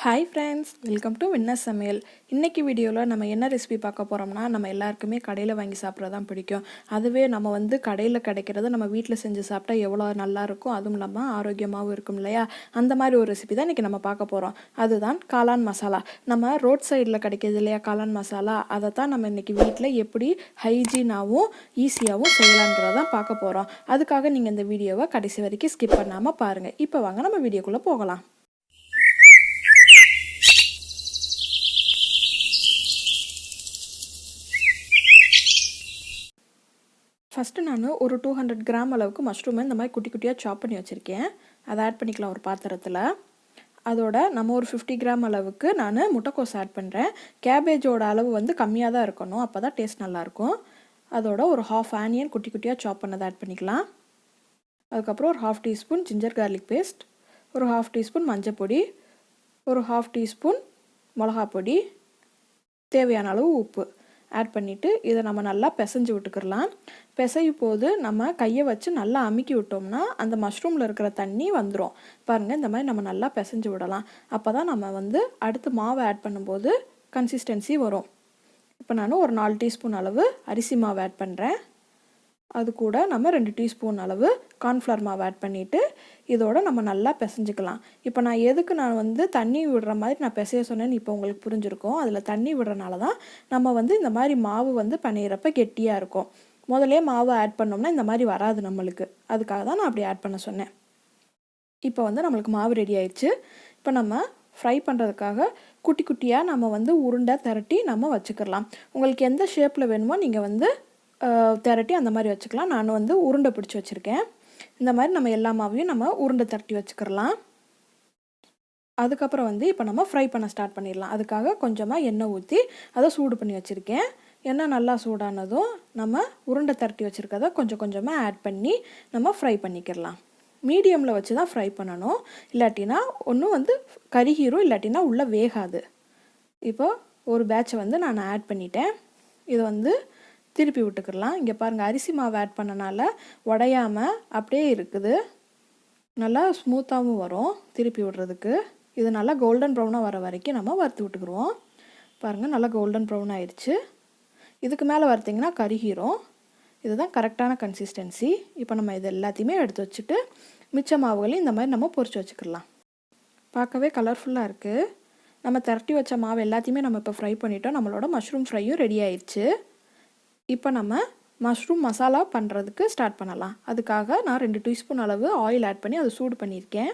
Hi friends, welcome to WinNest Samayal. இன்னைக்கு வீடியோல நம்ம என்ன ரெசிபி பார்க்க போறோம்னா நம்ம எல்லாருக்குமே கடையில வாங்கி சாப்பிடுறது தான் பிடிக்கும். அதுவே நம்ம கடையில கிடைக்கிறது நம்ம வீட்ல செஞ்சு சாப்பிட்டா எவ்வளவு நல்லா இருக்கும். அதுவும் இல்லாம ஆரோக்கியமாவும் இருக்கும் இல்லையா? அந்த மாதிரி ஒரு ரெசிபி தான் இன்னைக்கு நம்ம பார்க்க போறோம். அதுதான் காளான் மசாலா. நம்ம ரோட் சைடுல கிடைக்குது இல்லையா காளான் மசாலா, அதை தான் நம்ம இன்னைக்கு வீட்ல எப்படி ஹைஜீனாவும் ஈஸியாவும் செய்யலாம்ன்றத தான் பார்க்க போறோம். அதுக்காக நீங்க இந்த வீடியோவை கடைசி வரைக்கும் ஸ்கிப் பண்ணாம பாருங்க. இப்போ வாங்க நம்ம வீடியோக்குள்ள போகலாம். ஃபஸ்ட்டு நான் ஒரு 200 கிராம் அளவுக்கு மஷ்ரூமை இந்த மாதிரி குட்டி குட்டியாக சாப் பண்ணி வச்சுருக்கேன். அதை ஆட் பண்ணிக்கலாம் ஒரு பாத்திரத்தில். அதோட நம்ம ஒரு 50 கிராம் அளவுக்கு நான் முட்டைக்கோஸ் ஆட் பண்ணுறேன். கேபேஜோட அளவு கம்மியாக தான் இருக்கணும், அப்போ தான் டேஸ்ட் நல்லாயிருக்கும். அதோட ஒரு ½ ஆனியன் குட்டி குட்டியாக சாப் பண்ணதை ஆட் பண்ணிக்கலாம். அதுக்கப்புறம் ஒரு ½ டீஸ்பூன் ஜிஞ்சர் கார்லிக் பேஸ்ட், ஒரு ½ டீஸ்பூன் மஞ்சள் பொடி, ஒரு ½ டீஸ்பூன் மிளகாய் பொடி, தேவையான அளவு உப்பு ஆட் பண்ணிவிட்டு இதை நம்ம நல்லா பிசைஞ்சு விட்டுக்கிடலாம். பிசையும் போது நம்ம கையை வச்சு நல்லா அமுக்கி விட்டோம்னா அந்த மஷ்ரூமில் இருக்கிற தண்ணி வந்துடும். பாருங்கள், இந்த மாதிரி நம்ம நல்லா பிசைஞ்சு விடலாம். அப்போ தான் நம்ம அடுத்து மாவை ஆட் பண்ணும்போது கன்சிஸ்டன்சி வரும். இப்போ நான் ஒரு 4 டீஸ்பூன் அளவு அரிசி மாவு ஆட் பண்ணுறேன். அது கூட நம்ம 2 டீஸ்பூன் அளவு கார்ன்ஃப்ளவர் மாவு ஆட் பண்ணிவிட்டு இதோட நம்ம நல்லா பிசைஞ்சிக்கலாம். இப்போ நான் எதுக்கு நான் தண்ணி விடுற மாதிரி நான் பிசைய சொன்னேன்னு இப்போ உங்களுக்கு புரிஞ்சிருக்கும். அதில் தண்ணி விடுறனால தான் நம்ம இந்த மாதிரி மாவு பண்ணிடுறப்ப கெட்டியாக இருக்கும். முதலே மாவு ஆட் பண்ணோம்னா இந்த மாதிரி வராது நம்மளுக்கு. அதுக்காக தான் நான் அப்படி ஆட் பண்ண சொன்னேன். இப்போ நம்மளுக்கு மாவு ரெடி ஆயிடுச்சு. இப்போ நம்ம ஃப்ரை பண்ணுறதுக்காக குட்டி குட்டியாக நம்ம உருண்டை திரட்டி நம்ம வச்சுக்கலாம். உங்களுக்கு எந்த ஷேப்பில் வேணுமோ நீங்கள் திரட்டி அந்த மாதிரி வச்சுக்கலாம். நான் உருண்டை பிடிச்சி வச்சுருக்கேன். இந்த மாதிரி நம்ம எல்லா மாவையும் நம்ம உருண்டை திரட்டி வச்சுக்கலாம். அதுக்கப்புறம் இப்போ நம்ம ஃப்ரை பண்ண ஸ்டார்ட் பண்ணிடலாம். அதுக்காக கொஞ்சமாக எண்ணெய் ஊற்றி அதை சூடு பண்ணி வச்சுருக்கேன். எண்ணெய் நல்லா சூடானதும் நம்ம உருண்டை திரட்டி வச்சுருக்கதை கொஞ்சம் கொஞ்சமாக ஆட் பண்ணி நம்ம ஃப்ரை பண்ணிக்கிடலாம். மீடியமில் வச்சு தான் ஃப்ரை பண்ணணும், இல்லாட்டினா ஒன்றும் கருகிரும், இல்லாட்டினா உள்ளே வேகாது. இப்போ ஒரு பேட்சை நான் ஆட் பண்ணிட்டேன். இது திருப்பி விட்டுக்கிடலாம். இங்கே பாருங்கள், அரிசி மாவு ஆட் பண்ணனால உடையாமல் அப்படியே இருக்குது. நல்லா ஸ்மூத்தாகவும் வரும் திருப்பி விடுறதுக்கு. இது நல்லா கோல்டன் ப்ரௌனாக வர வரைக்கும் நம்ம வறுத்து விட்டுக்குருவோம். பாருங்கள், நல்லா கோல்டன் ப்ரௌன் ஆயிடுச்சு. இதுக்கு மேலே வறுத்திங்கன்னா கருகிரும். இதுதான் கரெக்டான கன்சிஸ்டன்சி. இப்போ நம்ம இது எல்லாத்தையுமே எடுத்து வச்சுட்டு மிச்ச மாவுகளையும் இந்த மாதிரி நம்ம பொரிச்சு வச்சுக்கலாம். பார்க்கவே கலர்ஃபுல்லாக இருக்குது. நம்ம திரட்டி வச்ச மாவு எல்லாத்தையுமே நம்ம இப்போ ஃப்ரை பண்ணிட்டோம். நம்மளோட மஷ்ரூம் ஃப்ரையும் ரெடி ஆயிடுச்சு. இப்போ நம்ம மஷ்ரூம் மசாலா பண்ணுறதுக்கு ஸ்டார்ட் பண்ணலாம். அதுக்காக நான் 2 டீஸ்பூன் அளவு ஆயில் ஆட் பண்ணி அதை சூடு பண்ணியிருக்கேன்.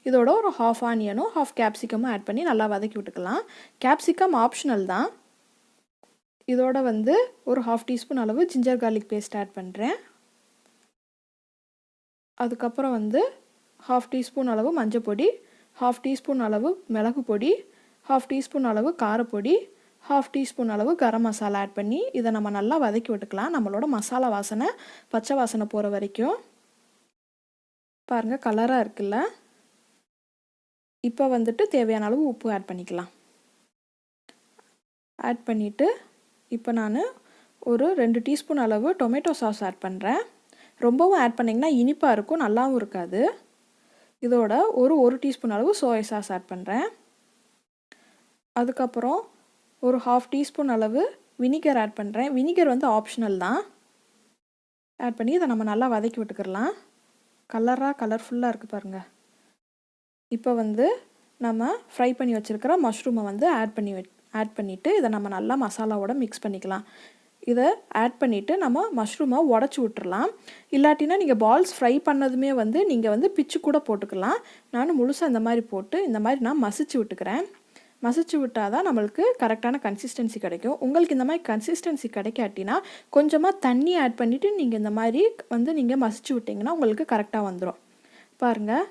இதோட ஒரு ½ ஆனியனும் ½ கேப்சிகமும் ஆட் பண்ணி நல்லா வதக்கி விட்டுக்கலாம். கேப்சிகம் ஆப்ஷனல் தான். இதோட ஒரு ½ டீஸ்பூன் அளவு ஜிஞ்சர் கார்லிக் பேஸ்ட் ஆட் பண்ணுறேன். அதுக்கப்புறம் ½ டீஸ்பூன் அளவு மஞ்சள் பொடி, ½ டீஸ்பூன் அளவு மிளகு பொடி, ½ டீஸ்பூன் அளவு காரப்பொடி, ½ டீஸ்பூன் அளவு கரம் மசாலா ஆட் பண்ணி இதை நம்ம நல்லா வதக்கி விட்டுக்கலாம். நம்மளோட மசாலா வாசனை பச்சை வாசனை போகிற வரைக்கும். பாருங்கள், கலராக இருக்குல்ல. இப்போ தேவையான அளவு உப்பு ஆட் பண்ணிக்கலாம். ஆட் பண்ணிவிட்டு இப்போ நான் ஒரு 2 டீஸ்பூன் அளவு டொமேட்டோ சாஸ் ஆட் பண்ணுறேன். ரொம்பவும் ஆட் பண்ணிங்கன்னா இனிப்பாக இருக்கும், நல்லாவும் இருக்காது. இதோட ஒரு டீஸ்பூன் அளவு சோயா சாஸ் ஆட் பண்ணுறேன். அதுக்கப்புறம் ஒரு ½ டீஸ்பூன் அளவு வினிகர் ஆட் பண்ணுறேன். வினிகர் ஆப்ஷனல் தான். ஆட் பண்ணி இதை நம்ம நல்லா வதக்கி விட்டுக்கிடலாம். கலர்ஃபுல்லாக இருக்குது பாருங்கள். இப்போ நம்ம ஃப்ரை பண்ணி வச்சுருக்கிற மஷ்ரூமை ஆட் பண்ணிவிட்டு இதை நம்ம நல்லா மசாலாவோட மிக்ஸ் பண்ணிக்கலாம். இதை ஆட் பண்ணிவிட்டு நம்ம மஷ்ரூமை உடச்சி விட்டுறலாம். இல்லாட்டினா நீங்கள் பால்ஸ் ஃப்ரை பண்ணதுமே நீங்கள் பிச்சு கூட போட்டுக்கலாம். நான் முழுசாக இந்த மாதிரி போட்டு இந்த மாதிரி நான் மசிச்சு விட்டுக்கிறேன். மசிச்சு விட்டால் தான் நம்மளுக்கு கரெக்டான கன்சிஸ்டன்சி கிடைக்கும். உங்களுக்கு இந்த மாதிரி கன்சிஸ்டன்சி கிடைக்காட்டினா கொஞ்சமாக தண்ணி ஆட் பண்ணிவிட்டு நீங்கள் இந்த மாதிரி நீங்கள் மசிச்சு விட்டிங்கன்னா உங்களுக்கு கரெக்டாக வந்துடும். பாருங்கள்,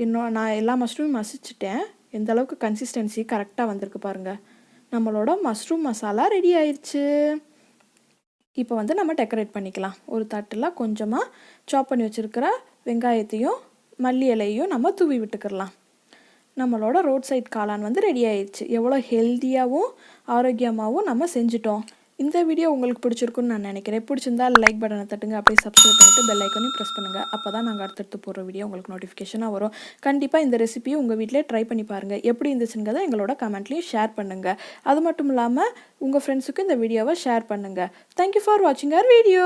இன்னும் நான் எல்லா மஷ்ரூமும் மசிச்சுட்டேன். எந்த அளவுக்கு கன்சிஸ்டன்சி கரெக்டாக வந்திருக்கு பாருங்கள். நம்மளோட மஷ்ரூம் மசாலா ரெடி ஆயிடுச்சு. இப்போ நம்ம டெக்கரேட் பண்ணிக்கலாம். ஒரு தட்டில் கொஞ்சமாக சாப் பண்ணி வச்சுருக்கிற வெங்காயத்தையும் மல்லி இலையும் நம்ம தூவி விட்டுக்கிடலாம். நம்மளோட ரோட் சைட் காளான் ரெடி ஆயிடுச்சு. எவ்வளோ ஹெல்த்தியாகவும் ஆரோக்கியமாகவும் நம்ம செஞ்சிட்டோம். இந்த வீடியோ உங்களுக்கு பிடிச்சிருக்குன்னு நான் நினைக்கிறேன். பிடிச்சிருந்தா லைக் பட்டனை தட்டுங்க, அப்படியே சப்ஸ்கிரைப் பண்ணிட்டு பெல் ஐக்கானையும் ப்ரெஸ் பண்ணுங்கள். அப்போ தான் நாங்கள் அடுத்தடுத்து போடுற வீடியோ உங்களுக்கு நோட்டிஃபிகேஷனாக வரும். கண்டிப்பாக இந்த ரெசிபியை உங்கள் வீட்டிலே ட்ரை பண்ணி பாருங்கள். எப்படி இருந்துச்சுங்கிறத எங்களோட கமெண்ட்லேயும் ஷேர் பண்ணுங்கள். அது மட்டும் இல்லாமல் உங்கள் ஃப்ரெண்ட்ஸுக்கு இந்த வீடியோவை ஷேர் பண்ணுங்கள். தேங்க்யூ ஃபார் வாட்சிங் அவர் வீடியோ.